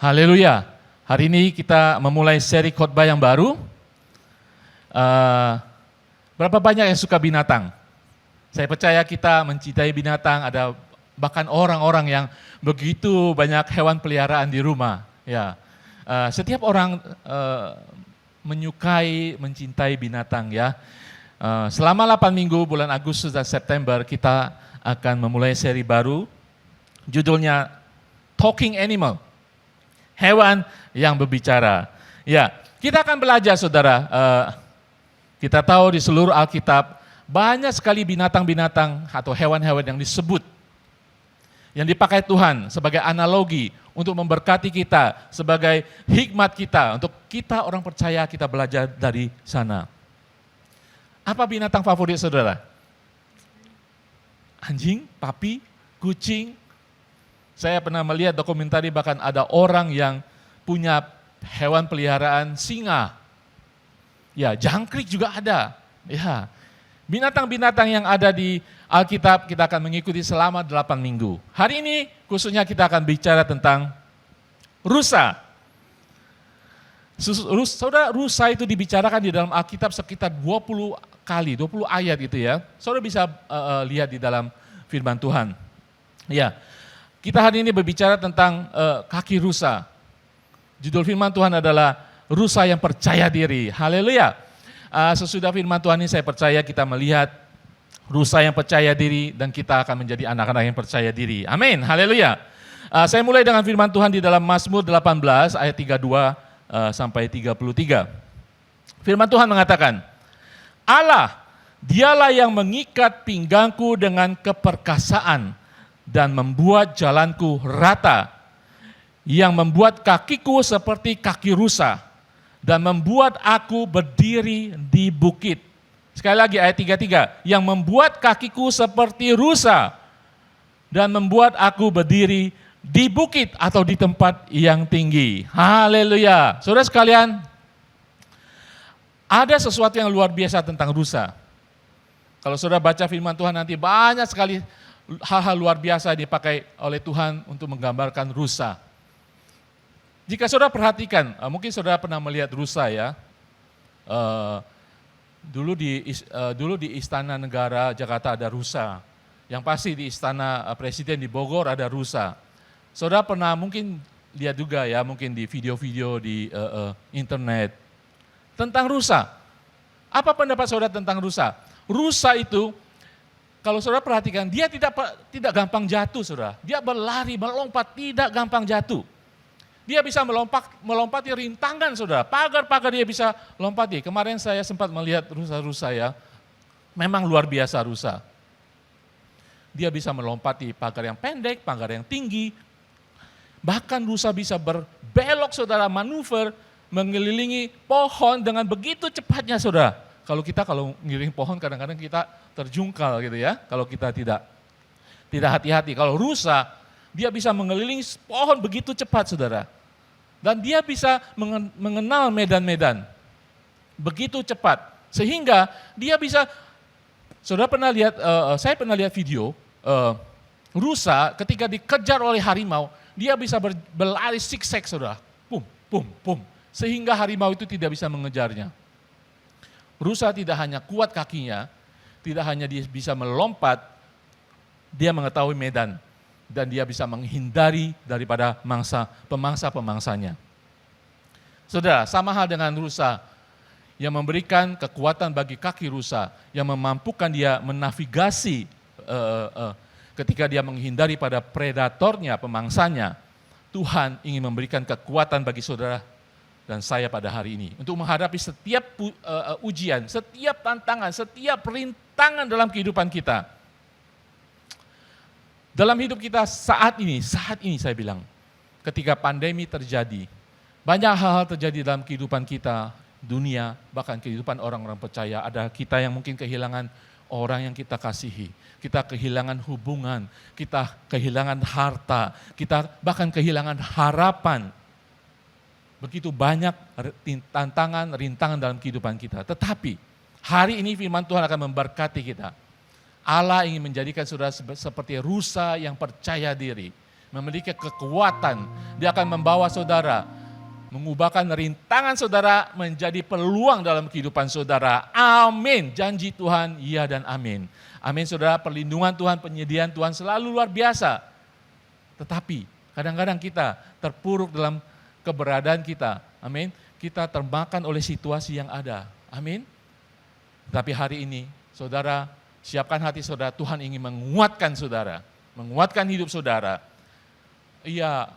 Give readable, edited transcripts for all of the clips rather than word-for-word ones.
Haleluya. Hari ini kita memulai seri khotbah yang baru. Berapa banyak yang suka binatang? Saya percaya kita mencintai binatang, ada bahkan orang-orang yang begitu banyak hewan peliharaan di rumah. Ya, setiap orang menyukai, mencintai binatang ya. Selama 8 minggu bulan Agustus dan September kita akan memulai seri baru. Judulnya Talking Animal. Hewan yang berbicara. Ya, kita akan belajar saudara. Kita tahu di seluruh Alkitab banyak sekali binatang-binatang atau hewan-hewan yang disebut. Yang dipakai Tuhan sebagai analogi untuk memberkati kita, sebagai hikmat kita, untuk kita orang percaya kita belajar dari sana. Apa binatang favorit saudara? Anjing, papi, kucing. Saya pernah melihat dokumentari bahkan ada orang yang punya hewan peliharaan singa. Ya, jangkrik juga ada. Ya, binatang-binatang yang ada di Alkitab kita akan mengikuti selama 8 minggu. Hari ini khususnya kita akan bicara tentang rusa. Saudara, rusa itu dibicarakan di dalam Alkitab sekitar 20 kali, 20 ayat itu ya. Saudara bisa lihat di dalam firman Tuhan. Ya. Kita hari ini berbicara tentang kaki rusa. Judul firman Tuhan adalah rusa yang percaya diri. Haleluya. Sesudah firman Tuhan ini saya percaya kita melihat rusa yang percaya diri dan kita akan menjadi anak-anak yang percaya diri. Amin. Haleluya. Saya mulai dengan firman Tuhan di dalam Mazmur 18 ayat 32 sampai 33. Firman Tuhan mengatakan, Allah, dialah yang mengikat pinggangku dengan keperkasaan dan membuat jalanku rata, yang membuat kakiku seperti kaki rusa, dan membuat aku berdiri di bukit. Sekali lagi ayat 33, yang membuat kakiku seperti rusa, dan membuat aku berdiri di bukit atau di tempat yang tinggi. Haleluya. Saudara sekalian, ada sesuatu yang luar biasa tentang rusa. Kalau saudara baca firman Tuhan nanti banyak sekali hal-hal luar biasa dipakai oleh Tuhan untuk menggambarkan rusa. Jika saudara perhatikan, mungkin saudara pernah melihat rusa ya. Dulu di Istana Negara Jakarta ada rusa. Yang pasti di Istana Presiden di Bogor ada rusa. Saudara pernah mungkin lihat juga ya, mungkin di video-video di internet tentang rusa. Apa pendapat saudara tentang rusa? Rusa itu, kalau saudara perhatikan, dia tidak gampang jatuh, saudara. Dia berlari, melompat, tidak gampang jatuh. Dia bisa melompati rintangan, saudara. Pagar-pagar dia bisa lompati. Kemarin saya sempat melihat rusa-rusa ya. Memang luar biasa rusa. Dia bisa melompati pagar yang pendek, pagar yang tinggi. Bahkan rusa bisa berbelok, saudara, manuver, mengelilingi pohon dengan begitu cepatnya, saudara. Kalau ngiring pohon kadang-kadang kita terjungkal gitu ya, kalau kita tidak hati-hati. Kalau rusa, dia bisa mengelilingi pohon begitu cepat saudara. Dan dia bisa mengenal medan-medan begitu cepat. Sehingga dia bisa, saudara pernah lihat, saya pernah lihat video, rusa ketika dikejar oleh harimau, dia bisa berlari zigzag saudara. Pum, pum, pum. Sehingga harimau itu tidak bisa mengejarnya. Rusa tidak hanya kuat kakinya, tidak hanya dia bisa melompat, dia mengetahui medan dan dia bisa menghindari daripada pemangsa-pemangsanya. Saudara, sama hal dengan rusa yang memberikan kekuatan bagi kaki rusa, yang memampukan dia menavigasi ketika dia menghindari pada predatornya, pemangsanya. Tuhan ingin memberikan kekuatan bagi saudara dan saya pada hari ini untuk menghadapi setiap ujian, setiap tantangan, setiap rintangan dalam kehidupan kita. Dalam hidup kita saat ini saya bilang, ketika pandemi terjadi, banyak hal-hal terjadi dalam kehidupan kita, dunia, bahkan kehidupan orang-orang percaya. Ada kita yang mungkin kehilangan orang yang kita kasihi, kita kehilangan hubungan, kita kehilangan harta, kita bahkan kehilangan harapan. Begitu banyak tantangan, rintangan dalam kehidupan kita. Tetapi hari ini firman Tuhan akan memberkati kita. Allah ingin menjadikan saudara seperti rusa yang percaya diri, memiliki kekuatan. Dia akan membawa saudara, mengubahkan rintangan saudara menjadi peluang dalam kehidupan saudara. Amin. Janji Tuhan, iya dan amin. Amin saudara, perlindungan Tuhan, penyediaan Tuhan selalu luar biasa. Tetapi kadang-kadang kita terpuruk dalam keberadaan kita. Amin. Kita termakan oleh situasi yang ada. Amin. Tapi hari ini, saudara, siapkan hati saudara, Tuhan ingin menguatkan saudara, menguatkan hidup saudara. Iya,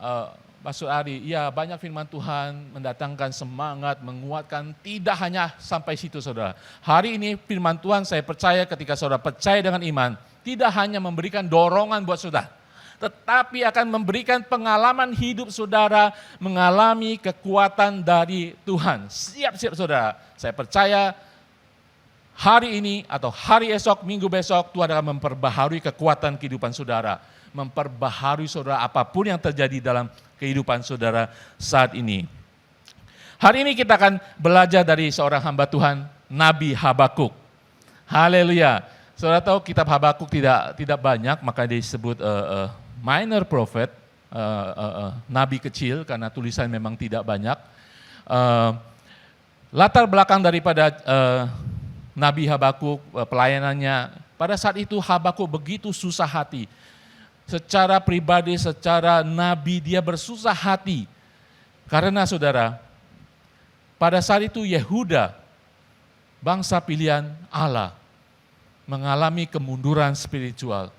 Pastor Ari, iya banyak firman Tuhan mendatangkan semangat, menguatkan, tidak hanya sampai situ saudara. Hari ini firman Tuhan saya percaya ketika saudara percaya dengan iman, tidak hanya memberikan dorongan buat saudara, tetapi akan memberikan pengalaman hidup saudara, mengalami kekuatan dari Tuhan. Siap-siap saudara, saya percaya hari ini atau hari esok, minggu besok, Tuhan akan memperbaharui kekuatan kehidupan saudara. Memperbaharui saudara apapun yang terjadi dalam kehidupan saudara saat ini. Hari ini kita akan belajar dari seorang hamba Tuhan, Nabi Habakuk. Haleluya. Saudara tahu kitab Habakuk tidak banyak, maka disebut minor prophet, nabi kecil, karena tulisan memang tidak banyak. Latar belakang daripada Nabi Habakuk, pelayanannya, pada saat itu Habakuk begitu susah hati. Secara pribadi, secara nabi dia bersusah hati. Karena saudara, pada saat itu Yehuda, bangsa pilihan Allah, mengalami kemunduran spiritual.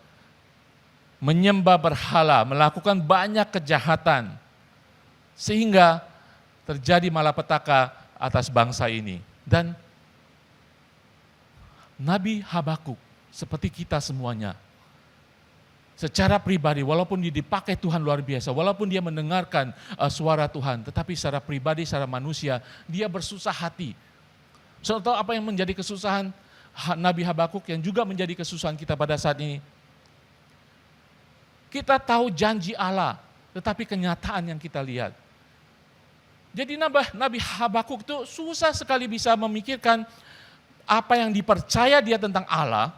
Menyembah berhala, melakukan banyak kejahatan. Sehingga terjadi malapetaka atas bangsa ini. Dan Nabi Habakuk seperti kita semuanya, secara pribadi walaupun dia dipakai Tuhan luar biasa, walaupun dia mendengarkan suara Tuhan, tetapi secara pribadi, secara manusia, dia bersusah hati. Saudara tahu apa yang menjadi kesusahan Nabi Habakuk yang juga menjadi kesusahan kita pada saat ini? Kita tahu janji Allah, tetapi kenyataan yang kita lihat. Jadi Nabi Habakuk itu susah sekali bisa memikirkan apa yang dipercaya dia tentang Allah,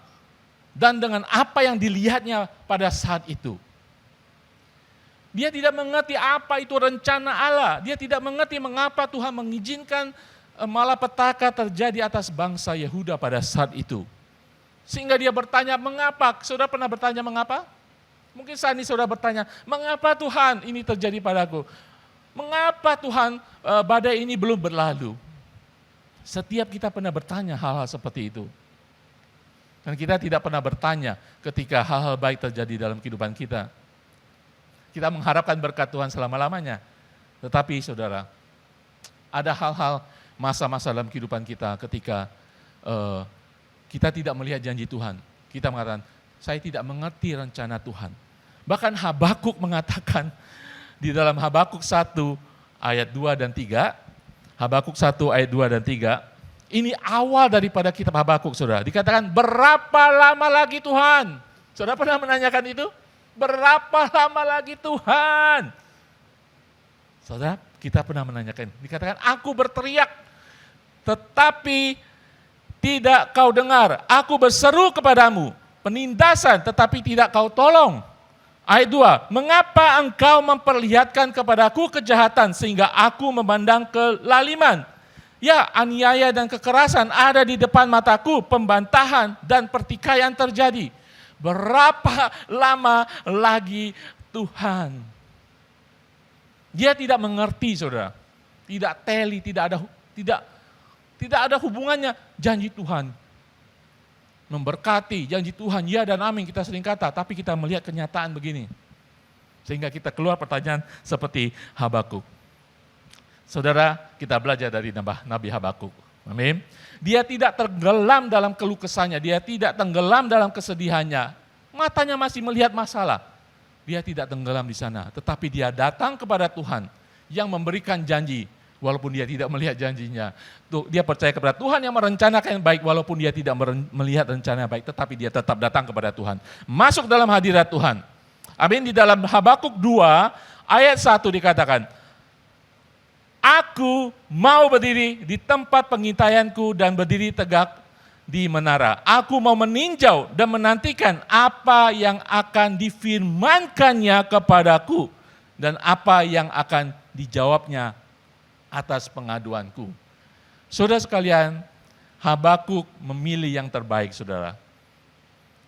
dan dengan apa yang dilihatnya pada saat itu. Dia tidak mengerti apa itu rencana Allah. Dia tidak mengerti mengapa Tuhan mengizinkan malapetaka terjadi atas bangsa Yehuda pada saat itu. Sehingga dia bertanya, mengapa? Saudara pernah bertanya mengapa? Mungkin saat ini saudara bertanya, mengapa Tuhan ini terjadi padaku? Mengapa Tuhan badai ini belum berlalu? Setiap kita pernah bertanya hal-hal seperti itu. Dan kita tidak pernah bertanya ketika hal-hal baik terjadi dalam kehidupan kita. Kita mengharapkan berkat Tuhan selama-lamanya. Tetapi saudara, ada hal-hal masa-masa dalam kehidupan kita ketika kita tidak melihat janji Tuhan. Kita mengatakan, saya tidak mengerti rencana Tuhan. Bahkan Habakuk mengatakan di dalam Habakuk 1 ayat 2 dan 3, Habakuk 1 ayat 2 dan 3, ini awal daripada kitab Habakuk, saudara. Dikatakan, berapa lama lagi Tuhan? Saudara pernah menanyakan itu? Berapa lama lagi Tuhan? Saudara, kita pernah menanyakan. Dikatakan, aku berteriak, tetapi tidak kau dengar. Aku berseru kepadamu, penindasan, tetapi tidak kau tolong. Ayat 2, mengapa engkau memperlihatkan kepadaku kejahatan sehingga aku memandang kelaliman? Ya, aniaya dan kekerasan ada di depan mataku, pembantahan dan pertikaian terjadi. Berapa lama lagi Tuhan? Dia tidak mengerti, saudara. Tidak teli, tidak ada hubungannya janji Tuhan. Memberkati, janji Tuhan, ya dan amin kita sering kata, tapi kita melihat kenyataan begini. Sehingga kita keluar pertanyaan seperti Habakuk. Saudara, kita belajar dari Nabi Habakuk. Amin. Dia tidak tenggelam dalam keluh kesahnya, dia tidak tenggelam dalam kesedihannya. Matanya masih melihat masalah. dia tidak tenggelam di sana. Tetapi dia datang kepada Tuhan yang memberikan janji, walaupun dia tidak melihat janjinya. Dia percaya kepada Tuhan yang merencanakan yang baik, walaupun dia tidak melihat rencana yang baik, tetapi dia tetap datang kepada Tuhan. Masuk dalam hadirat Tuhan. Amin. Di dalam Habakuk 2 ayat 1 dikatakan, aku mau berdiri di tempat pengintaianku dan berdiri tegak di menara. Aku mau meninjau dan menantikan apa yang akan difirmankannya kepadaku dan apa yang akan dijawabnya atas pengaduanku. Saudara sekalian, Habakuk memilih yang terbaik, saudara.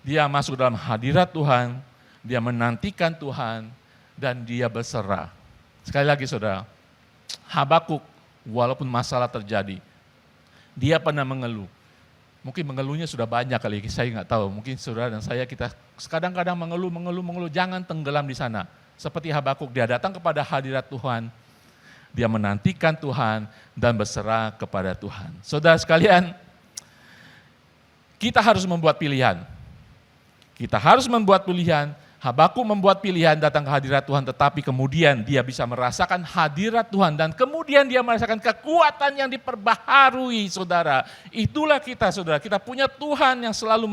Dia masuk dalam hadirat Tuhan, dia menantikan Tuhan, dan dia berserah. Sekali lagi saudara, Habakuk walaupun masalah terjadi, dia pernah mengeluh. Mungkin mengeluhnya sudah banyak kali, saya nggak tahu. Mungkin saudara dan saya kita kadang-kadang mengeluh, jangan tenggelam di sana. Seperti Habakuk, dia datang kepada hadirat Tuhan, dia menantikan Tuhan dan berserah kepada Tuhan. Saudara sekalian, kita harus membuat pilihan. Kita harus membuat pilihan. Habakuk membuat pilihan datang ke hadirat Tuhan, tetapi kemudian dia bisa merasakan hadirat Tuhan dan kemudian dia merasakan kekuatan yang diperbaharui, saudara. Itulah kita, saudara. Kita punya Tuhan yang selalu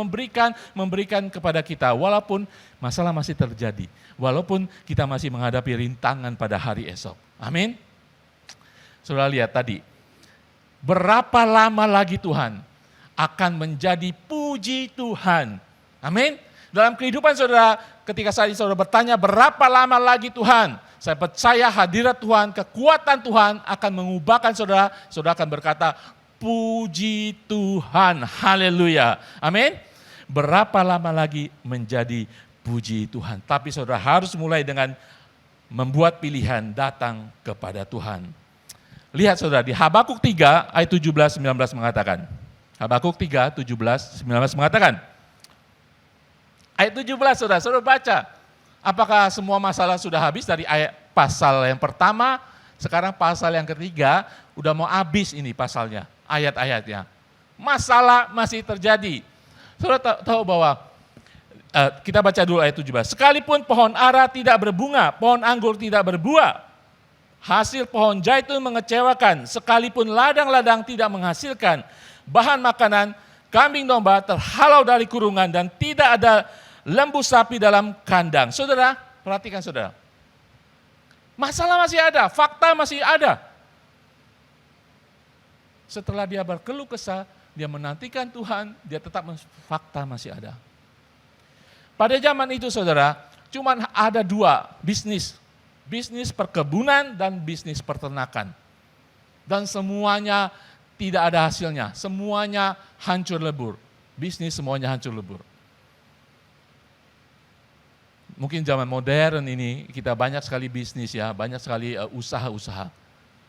memberikan kepada kita walaupun masalah masih terjadi, walaupun kita masih menghadapi rintangan pada hari esok. Amin. Saudara lihat tadi, berapa lama lagi Tuhan akan menjadi puji Tuhan. Amin. Dalam kehidupan saudara, ketika saudara bertanya berapa lama lagi Tuhan, saya percaya hadirat Tuhan, kekuatan Tuhan akan mengubahkan saudara. Saudara akan berkata, puji Tuhan, haleluya, amin. Berapa lama lagi menjadi puji Tuhan. Tapi saudara harus mulai dengan membuat pilihan datang kepada Tuhan. Lihat saudara, di Habakuk 3 ayat 17-19 mengatakan, Habakuk 3, 17-19 mengatakan, ayat 17 saudara baca. Apakah semua masalah sudah habis dari ayat pasal yang pertama, sekarang pasal yang ketiga, udah mau habis ini pasalnya, ayat-ayatnya. Masalah masih terjadi. Saudara tahu bahwa, kita baca dulu ayat 17. Sekalipun pohon ara tidak berbunga, pohon anggur tidak berbuah, hasil pohon zaitun mengecewakan, sekalipun ladang-ladang tidak menghasilkan bahan makanan, kambing domba terhalau dari kurungan dan tidak ada lembu sapi dalam kandang. Saudara, perhatikan saudara. Masalah masih ada, fakta masih ada. Setelah dia berkeluh kesah, dia menantikan Tuhan, dia tetap fakta masih ada. Pada zaman itu saudara, cuma ada dua bisnis. Bisnis perkebunan dan bisnis peternakan. Dan semuanya tidak ada hasilnya, semuanya hancur lebur. Bisnis semuanya hancur lebur. Mungkin zaman modern ini kita banyak sekali bisnis ya, banyak sekali usaha-usaha.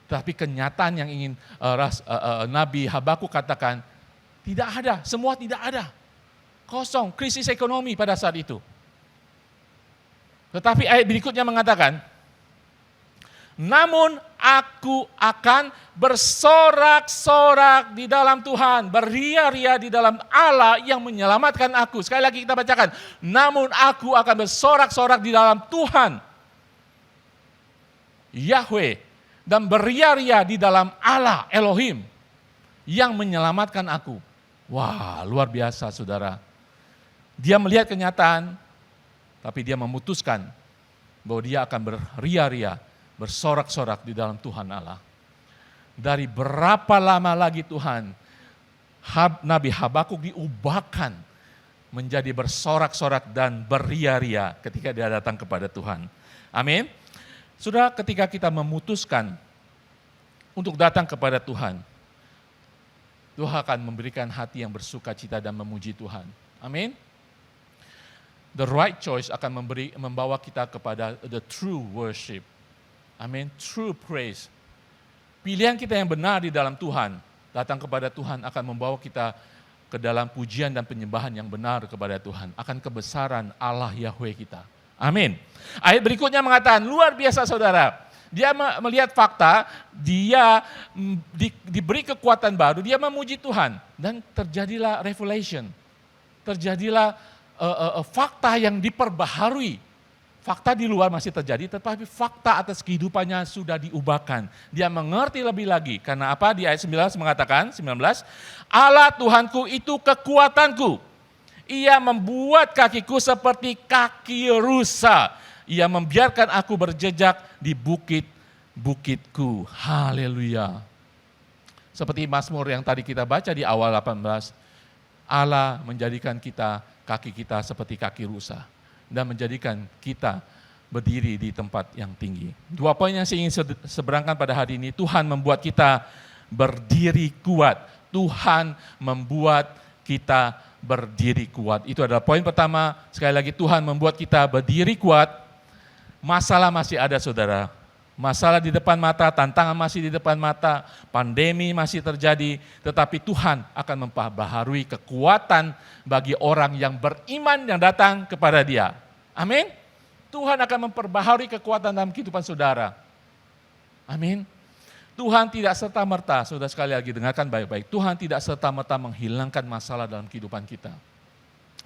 Tapi kenyataan yang ingin Nabi Habakuk katakan, tidak ada, semua tidak ada. Kosong, krisis ekonomi pada saat itu. Tetapi ayat berikutnya mengatakan, namun aku akan bersorak-sorak di dalam Tuhan, beria-ria di dalam Allah yang menyelamatkan aku. Sekali lagi kita bacakan, namun aku akan bersorak-sorak di dalam Tuhan, Yahweh, dan beria-ria di dalam Allah, Elohim, yang menyelamatkan aku. Wah, luar biasa saudara. Dia melihat kenyataan, tapi dia memutuskan bahwa dia akan beria-ria, bersorak-sorak di dalam Tuhan Allah. Dari berapa lama lagi Tuhan, Nabi Habakuk diubahkan menjadi bersorak-sorak dan beria-ria ketika dia datang kepada Tuhan. Amin. Saudara, ketika kita memutuskan untuk datang kepada Tuhan, Tuhan akan memberikan hati yang bersuka cita dan memuji Tuhan. Amin. The right choice akan membawa kita kepada the true worship. Amin, true praise. Pilihan kita yang benar di dalam Tuhan, datang kepada Tuhan akan membawa kita ke dalam pujian dan penyembahan yang benar kepada Tuhan. Akan kebesaran Allah Yahweh kita. Amin. Ayat berikutnya mengatakan, luar biasa saudara. Dia melihat fakta, dia diberi kekuatan baru, dia memuji Tuhan. Dan terjadilah revelation. Terjadilah fakta yang diperbaharui. Fakta di luar masih terjadi, tetapi fakta atas kehidupannya sudah diubahkan. Dia mengerti lebih lagi. Karena apa? Di ayat 19 mengatakan, 19, Allah Tuhanku itu kekuatanku. Ia membuat kakiku seperti kaki rusa. Ia membiarkan aku berjejak di bukit-bukitku. Haleluya. Seperti Mazmur yang tadi kita baca di awal 18, Allah menjadikan kaki kita seperti kaki rusa. Dan menjadikan kita berdiri di tempat yang tinggi. 2 poin yang saya ingin seberangkan pada hari ini, Tuhan membuat kita berdiri kuat. Tuhan membuat kita berdiri kuat. Itu adalah poin pertama. Sekali lagi, Tuhan membuat kita berdiri kuat. Masalah masih ada, saudara. Masalah di depan mata, tantangan masih di depan mata, pandemi masih terjadi, tetapi Tuhan akan memperbaharui kekuatan bagi orang yang beriman yang datang kepada Dia. Amin. Tuhan akan memperbaharui kekuatan dalam kehidupan saudara. Amin. Tuhan tidak serta-merta, saudara sekali lagi dengarkan baik-baik, Tuhan tidak serta-merta menghilangkan masalah dalam kehidupan kita.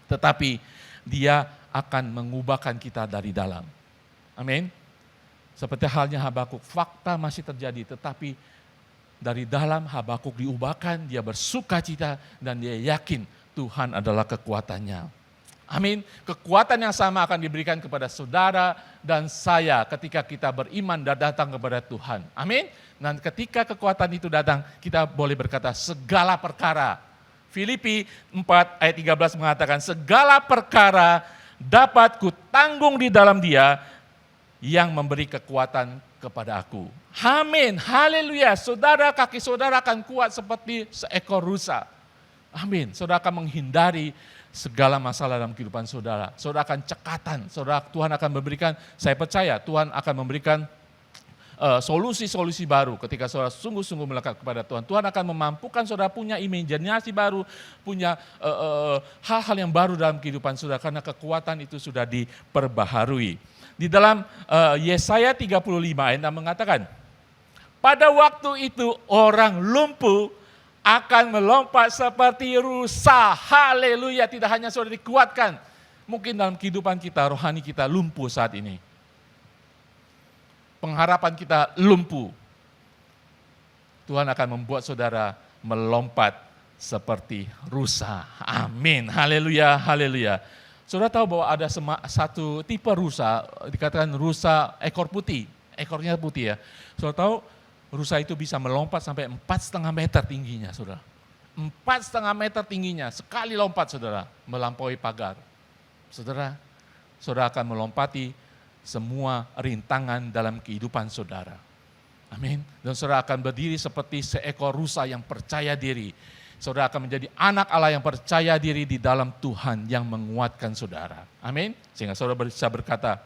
Tetapi Dia akan mengubahkan kita dari dalam. Amin. Seperti halnya Habakuk, fakta masih terjadi, tetapi dari dalam Habakuk diubahkan, dia bersukacita dan dia yakin Tuhan adalah kekuatannya. Amin. Kekuatan yang sama akan diberikan kepada saudara dan saya ketika kita beriman dan datang kepada Tuhan. Amin. Dan ketika kekuatan itu datang, kita boleh berkata segala perkara. Filipi 4 ayat 13 mengatakan, segala perkara dapat kutanggung di dalam Dia yang memberi kekuatan kepada aku. Amin, haleluya. Saudara, kaki saudara akan kuat seperti seekor rusa. Amin, saudara akan menghindari segala masalah dalam kehidupan saudara. Saudara akan cekatan, saudara, Tuhan akan memberikan, saya percaya Tuhan akan memberikan solusi-solusi baru ketika saudara sungguh-sungguh melekat kepada Tuhan. Tuhan akan memampukan saudara punya imajinasi baru, punya hal-hal yang baru dalam kehidupan saudara karena kekuatan itu sudah diperbaharui. Di dalam Yesaya 35 ayat 6 mengatakan, pada waktu itu orang lumpuh akan melompat seperti rusa. Haleluya, tidak hanya sudah dikuatkan. Mungkin dalam kehidupan kita, rohani kita lumpuh saat ini. Pengharapan kita lumpuh. Tuhan akan membuat saudara melompat seperti rusa. Amin, haleluya, haleluya. Saudara tahu bahwa ada satu tipe rusa, dikatakan rusa ekor putih, ekornya putih ya. Saudara tahu rusa itu bisa melompat sampai 4,5 meter tingginya, saudara. 4,5 meter tingginya, sekali lompat saudara, melampaui pagar. Saudara akan melompati semua rintangan dalam kehidupan saudara. Amin. Dan saudara akan berdiri seperti seekor rusa yang percaya diri. Saudara akan menjadi anak Allah yang percaya diri di dalam Tuhan yang menguatkan saudara. Amin. Sehingga saudara bisa berkata,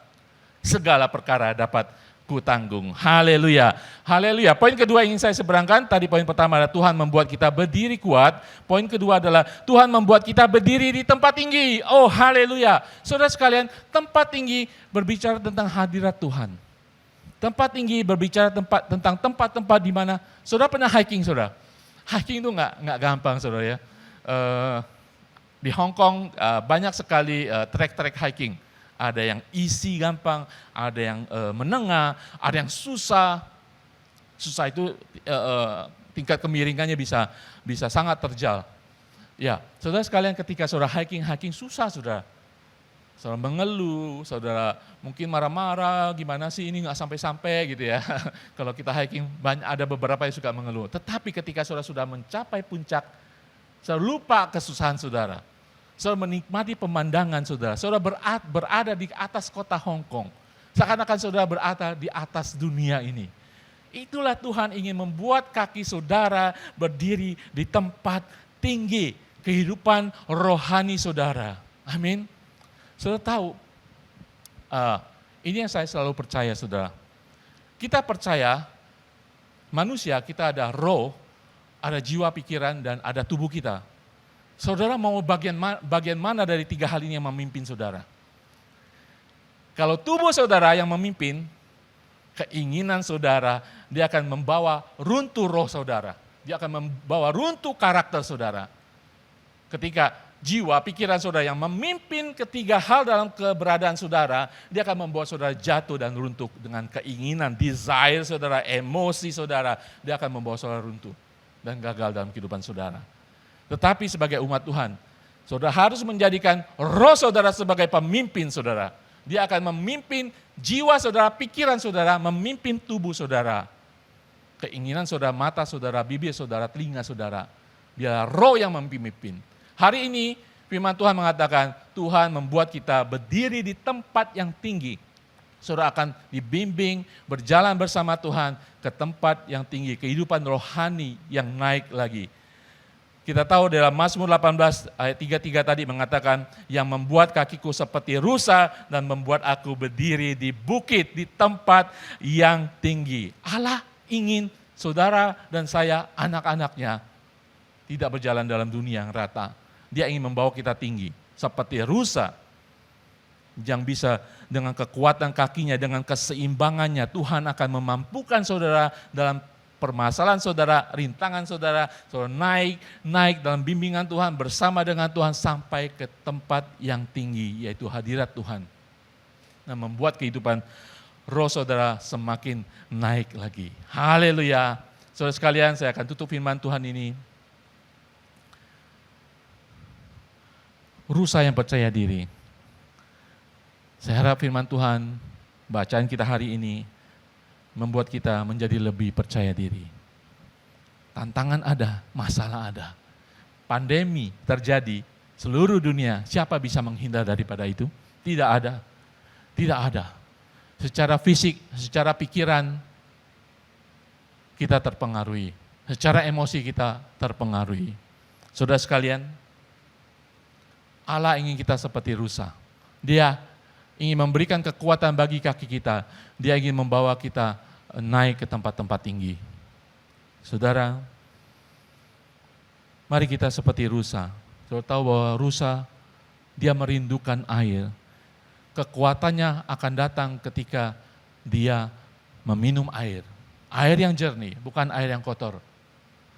segala perkara dapat kutanggung. Haleluya. Haleluya. Poin kedua ingin saya seberangkan. Tadi poin pertama adalah Tuhan membuat kita berdiri kuat. Poin kedua adalah Tuhan membuat kita berdiri di tempat tinggi. Oh haleluya. Saudara sekalian, tempat tinggi berbicara tentang hadirat Tuhan. Tempat tinggi berbicara tentang tempat-tempat di mana saudara pernah hiking, saudara. Hiking itu nggak gampang, saudara ya. Di Hong Kong banyak sekali trek-trek hiking. Ada yang easy gampang, ada yang menengah, ada yang susah. Susah itu tingkat kemiringannya bisa sangat terjal. Ya, saudara sekalian, ketika saudara hiking susah, saudara. Saudara mengeluh, saudara mungkin marah-marah, gimana sih ini nggak sampai-sampai gitu ya. Kalau kita hiking, ada beberapa yang suka mengeluh. Tetapi ketika saudara sudah mencapai puncak, saudara lupa kesusahan saudara. Saudara menikmati pemandangan saudara. Saudara berada di atas kota Hong Kong. Seakan-akan saudara berada di atas dunia ini. Itulah Tuhan ingin membuat kaki saudara berdiri di tempat tinggi kehidupan rohani saudara. Amin. Saudara tahu, ini yang saya selalu percaya, saudara. Kita percaya manusia, kita ada roh, ada jiwa, pikiran, dan ada tubuh kita. Saudara mau bagian mana dari 3 hal ini yang memimpin saudara? Kalau tubuh saudara yang memimpin, keinginan saudara, dia akan membawa runtuh roh saudara. Dia akan membawa runtuh karakter saudara. Ketika jiwa, pikiran saudara yang memimpin ketiga hal dalam keberadaan saudara, dia akan membuat saudara jatuh dan runtuh dengan keinginan, desire saudara, emosi saudara, dia akan membawa saudara runtuh dan gagal dalam kehidupan saudara. Tetapi sebagai umat Tuhan, saudara harus menjadikan roh saudara sebagai pemimpin saudara. Dia akan memimpin jiwa saudara, pikiran saudara, memimpin tubuh saudara. Keinginan saudara, mata saudara, bibir saudara, telinga saudara. Dia roh yang memimpin. Hari ini firman Tuhan mengatakan Tuhan membuat kita berdiri di tempat yang tinggi. Saudara akan dibimbing berjalan bersama Tuhan ke tempat yang tinggi. Kehidupan rohani yang naik lagi. Kita tahu dalam Mazmur 18 ayat 33 tadi mengatakan yang membuat kakiku seperti rusa dan membuat aku berdiri di bukit di tempat yang tinggi. Allah ingin saudara dan saya anak-anaknya tidak berjalan dalam dunia yang rata. Dia ingin membawa kita tinggi seperti rusa yang bisa dengan kekuatan kakinya, dengan keseimbangannya Tuhan akan memampukan saudara dalam permasalahan saudara, rintangan saudara, saudara naik dalam bimbingan Tuhan bersama dengan Tuhan sampai ke tempat yang tinggi, yaitu hadirat Tuhan. Nah, membuat kehidupan roh saudara semakin naik lagi. Haleluya. Saudara sekalian, saya akan tutup firman Tuhan ini. Rusa yang percaya diri. Saya harap firman Tuhan, bacaan kita hari ini, membuat kita menjadi lebih percaya diri. Tantangan ada, masalah ada. Pandemi terjadi, seluruh dunia, siapa bisa menghindar daripada itu? Tidak ada. Tidak ada. Secara fisik, secara pikiran, kita terpengaruhi. Secara emosi kita terpengaruhi. Saudara sekalian, Allah ingin kita seperti rusa. Dia ingin memberikan kekuatan bagi kaki kita. Dia ingin membawa kita naik ke tempat-tempat tinggi. Saudara, mari kita seperti rusa. Saudara tahu bahwa rusa, dia merindukan air. Kekuatannya akan datang ketika dia meminum air. Air yang jernih, bukan air yang kotor.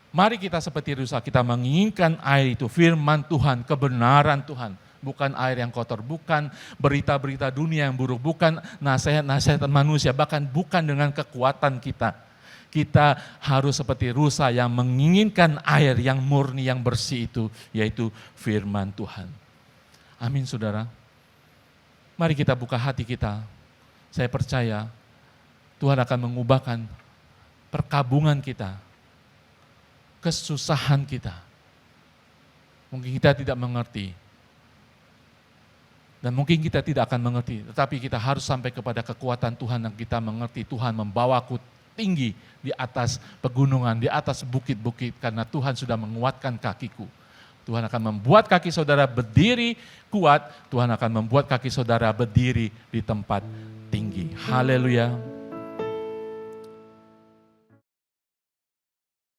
Mari kita seperti rusa, kita menginginkan air itu, firman Tuhan, kebenaran Tuhan. Bukan air yang kotor, bukan berita-berita dunia yang buruk, bukan nasihat-nasihat manusia, bahkan bukan dengan kekuatan kita. Kita harus seperti rusa yang menginginkan air yang murni, yang bersih itu, yaitu firman Tuhan. Amin saudara. Mari kita buka hati kita. Saya percaya Tuhan akan mengubahkan perkabungan kita, kesusahan kita. Mungkin kita tidak mengerti. Dan mungkin kita tidak akan mengerti. Tetapi kita harus sampai kepada kekuatan Tuhan yang kita mengerti. Tuhan membawaku tinggi di atas pegunungan, di atas bukit-bukit. Karena Tuhan sudah menguatkan kakiku. Tuhan akan membuat kaki saudara berdiri kuat. Tuhan akan membuat kaki saudara berdiri di tempat tinggi. Haleluya.